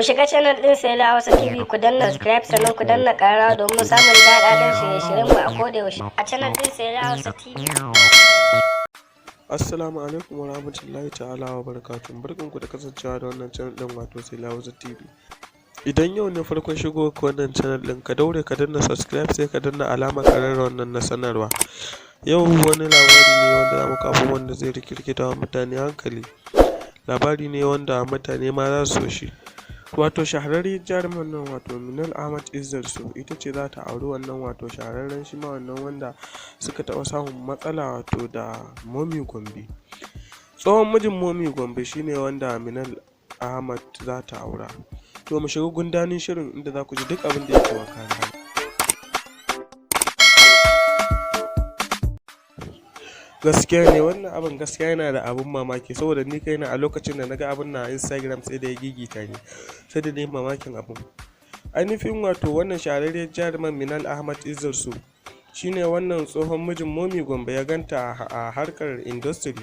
Ku shiga channel ɗin Sela Hausa TV ku danna subscribe sannan ku danna ƙara domin samun daɗaɗɗen shirye-shiryen mu a koda yaushe a channel ɗin Sela Hausa TV. Assalamu alaikum wa rahmatullahi ta'ala wa barakatuh. Barkanku da kasancewa da wannan channel ɗin wato Sela Hausa TV. Idan yau ne farkon shigo ka wannan channel ɗin, ka daure ka danna subscribe sai ka danna alamar ƙararrawar wannan na sanarwa. Yau wani labari ne wanda za mu kawo wanda zai rikirkita wa mutane hankali. Labari ne wanda mutane ma za su so shi. Wato shahararriyar jaruman nan wato Minal Ahmad Izzat Su ita ce za ta auri wannan wato shahararren shi ma wannan wanda suka taɓa samun matsala wato da Momi Gombe. Tsohon mijin Momi Gombe shine wanda Minal Ahmad za ta aura. To mu shiga gundanin shirin inda za ku ji duk abin da yake wakana. Gaskiya ne wannan abin gaskiya yana da abin mamaki saboda ni kaina a lokacin da naga abin na Instagram sai da ya gigita ni, sai da ni mamakin abin. Ainihin wato wannan shahararriyar jaruman Minal Ahmad Izzat Su shine wannan tsohon mijin Momi Gombe ya ganta a harkar industry,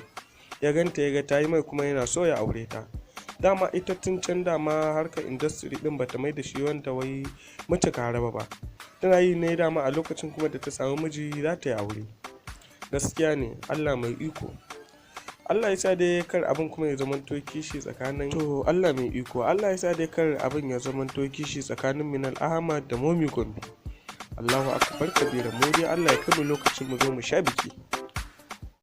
ya ganta ya ga ta yi mai kuma yana so ya aure ta. Dama ita tun can dama harkar industry din bata mai da shi wanda wai mace ka raba ba, tana yi ne dama a lokacin kuma da ta samu miji za ta yi aure. Gaskiya ne Allah mai iko, Allah ya sa dai kar abin kuma ya zamanto kishi tsakanin Allah mai iko, Allah ya sa dai kar abin ya zamanto kishi tsakanin Minal Ahmad da Momi Gombe. Allahu akbar kabira, mu dai Allah ya kai mu lokacin mu zo mu sha biki.